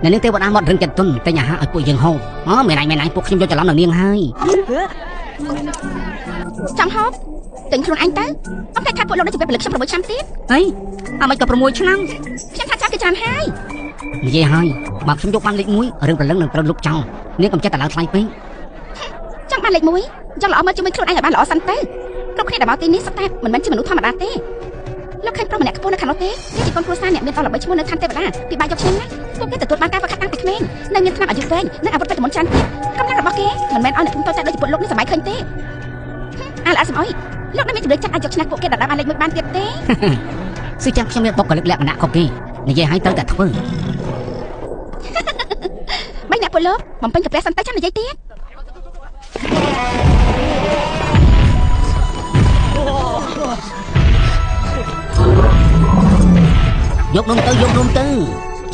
អ្នកនាងទេវតាមករឹងចិត្តទុនតែញ៉ាឲ្យពួកយើងហូបមែនឯងពួកខ្ញុំយកច្រឡំនឹងនាងហើយចង់ហូបទិញខ្លួនឯងទៅអត់តែថាពួកលោកនៅជីវិតពលិខ្ញុំ6ឆ្នាំទៀតអីអាមិនក៏6ឆ្នាំខ្ញុំថាចាប់គេច្រើនហើយនិយាយហើយបើខ្ញុំយកបានលេខ1រឿងប្រលឹងនឹងត្រូវលុបចោលនាងកុំចិត្តតែឡើងថ្លៃពេកចង់បានលេខ1ចង់ល្អមើលជាមួយខ្លួនឯងឲ្យបានល្អសិនទៅគ្រប់គ្នាដែលមកទីនេះសុទ្ធតែមិនមែនជាមនុស្សធម្មតាទេលោកឃើញប្រុសម្នាក់ខ្ពស់នៅខាងនោះទេនេះជាកូនគ្រួសារអ្នកមានអរល្បីឈ្មោះនៅឋានទេវតាពិបាកយកឈ្មោះណាពួកគេទទួលបានការហ្វឹកហាត់តាំងពីក្មេងនៅមានថ្នាក់អាយុវែងនិងអាវុធពេជ្រមន្តច្រើនទៀតកម្លាំងរបស់គេមិនមែនឲ្យអ្នកភូមិតូចតាចដូចជាពួកលោកនេះសម័យឃើញទេអាល្អសំអុយលោកនៅមានជំនឿចិត្តអាចយកឈ្នះពួកគេដណ្ដើមបានលេខ1បានទៀតទេស៊ឺចាំខ្ញុំមានបុគ្គលិកលក្ខណៈខុសគេនិយាយឲ្យត្រូវតែធ្វើ3អ្នកពួកលោកបំពេញកាពះសិនទៅចាំនិយាយទៀតយកនំទៅ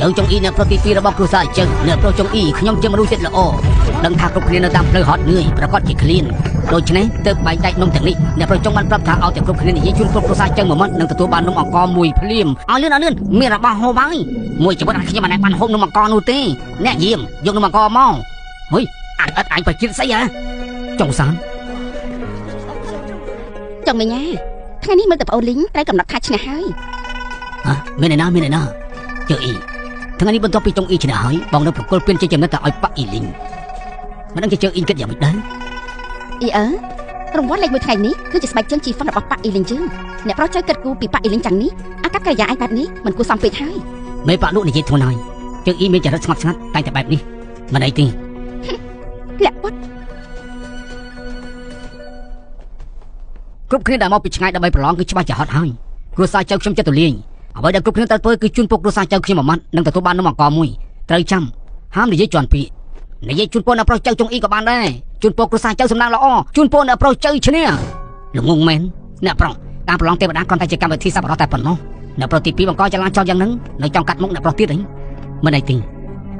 ជើចុងអ៊ីអ្នកប្រុសទី2របស់គ្រួសារជើអ្នកប្រុសចុងអ៊ីខ្ញុំជាមនុស្សចិត្តល្អដឹងថាគ្រប់គ្នានៅតាមផ្លូវហត់នឿយប្រកាសជាឃ្លានដូច្នេះទើបបែងចែកនំទាំងនេះអ្នកប្រុសចុងបានប្រាប់ថាឲ្យតែគ្រប់គ្នានិយាយជូនគ្រប់គ្រួសារជើមួយម៉ាត់នឹងទទួលបាននំអង្ករមួយភ្លាមឲ្យលឿនមានរបស់ហូបហើយមួយជីវិតខ្ញុំមិនបានហូបនំអង្ករនោះទេអ្នកយាមយកនំអង្ករមកហុយអត់ឯងបជាតិស្អីហ៎ចុងសានចុងមីញ៉ាថ្ងៃនេះមើលតែប្អូនលីងត្រូវកំណត់ថាឈ្នះហើយមានឯណាជើអ៊ីថ្ងៃនេះបន្ទាប់ពីចុងអ៊ីឈ្នះហើយបងនៅប្រគល់ពៀនជាចំណិតទៅឲ្យប៉ាក់អ៊ីលីងមិនដឹងជាជើអ៊ីគិតយ៉ាងម៉េចដែរអ៊ីរង្វាន់លេខ1ថ្ងៃនេះគឺជាស្បែកជើងជីហ្វុនរបស់ប៉ាក់អ៊ីលីងយើងអ្នកប្រុសចៅគិតគូពីប៉ាក់អ៊ីលីងចាំងនេះអាកប្បកិរិយាឯងបែបនេះមិនគួរសមពេកហើយមេប៉ាក់លោកនិយាយធ្ងន់ហើយជើអ៊ីមានចរិតស្ងប់ស្ងាត់តែបែបនេះមិនអីទេលាក់ពុតគ្រប់គ្នាដែលមកពីឆ្ងាយដើម្បីប្រឡងគឺច្បាស់ជាហត់ហើយគ្រួសារចៅខ្ញុំចិត្តទូលាយអ្វីដែលគ្រប់គ្នាត្រូវធ្វើគឺជូនពុកគ្រួសារចៅខ្ញុំមួយម៉ាត់និងទទួលបាននំអង្ករមួយត្រូវចាំហាមនិយាយជន់ពីនិយាយជូនពូអ្នកប្រុសចៅចុងអ៊ីក៏បានដែរជូនពុកគ្រួសារចៅសំណាងល្អជូនពូអ្នកប្រុសចៅឈ្នះល្ងងមែនអ្នកប្រុសតាមប្រឡងទេវតាគ្រាន់តែជាកម្មវិធីសប្បុរសតែប៉ុណ្ណោះអ្នកប្រុសទី2បង្កចលាចលយ៉ាងហ្នឹងនៅចង់កាត់មុខអ្នកប្រុសទៀតអីមិនអីទេឲ្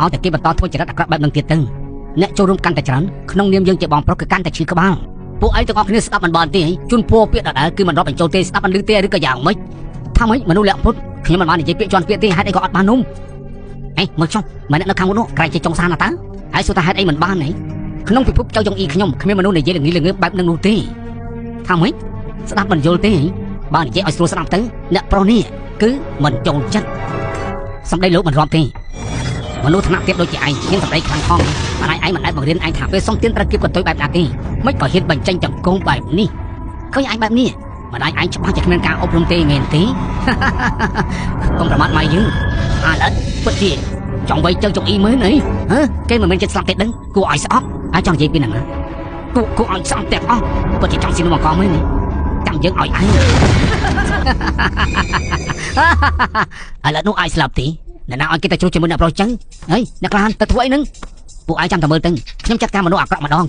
យតែគេបន្តធ្វើចរិតអាក្រក់បែបហ្នឹងទៀតទៅអ្នកចូលរួមកាន់តែច្រើនក្នុងនាមយើងជាបងប្រុសគឺកាន់តែឈឺក្បាលពួកឯងទាំងអស់គ្នាស្ដាប់មិនបានទេជូនពូពាក្យដដែលគឺមិនរាប់បញ្ចូលទេស្ដាប់មិនឮទេឬក៏យ៉ាងម៉េចថាម៉េចមនុស្សលាក់ពុតខ្ញុំមិនបាននិយាយពាក្យជន់ពាក្យទេហេតុអីក៏អត់បាននំអេមើលចុះមិននៅខាងមុខនោះក្រែងជាចុងសានណាតើហើយសួរថាហេតុអីមិនបានហីក្នុងពិភពចៅចុងអ៊ីខ្ញុំគ្មានមនុស្សនិយាយល្ងើបែបនឹងនោះទេថាម៉េចស្ដាប់មិនយល់ទេបើនិយាយឲ្យស្រួលស្ដាប់ទៅអ្នកប្រុសនេះគឺមិនចូលចិត្តសម្ដីលោកមិនរាប់ទេមនុស្សថ្នាក់ទៀតដូចជាឯងហ៊ានសម្ដីខ្លាំងផងតែឯងមិនដែលបង្រៀនឯងថាពេលសុំទានត្រូវគៀបកន្ទុយបែបណាទេមិនក៏ហ៊ានបញ្ចេញចង្គង់បែបនេះឃើញឯងបែបនេះម្ដាយឯងច្បាស់ជាគ្មានការអប់រំទេមែនទេកុំប្រមាថម៉ៃយើងឥឡូវពិតជាចង់វៃចៅចុកអ៊ីមើលអីគេមិនមែនចិត្តស្លាប់ទេដឹងគួរឲ្យស្អប់ហើយចង់និយាយពីណាគួរឲ្យស្អប់ទាំងអស់ពិតជាចង់ស៊ីនំអង្ករមើលនេះចាំយើងឲ្យឯងឥឡូវនោះឯងស្លាប់ទេអ្នកណាឲ្យគេទៅជ្រុះជាមួយអ្នកប្រុសចឹងហីអ្នកក្លាហានទៅធ្វើអីហ្នឹងពួកឯងចាំតែមើលទៅខ្ញុំចាត់ការមនុស្សអាក្រក់ម្ដង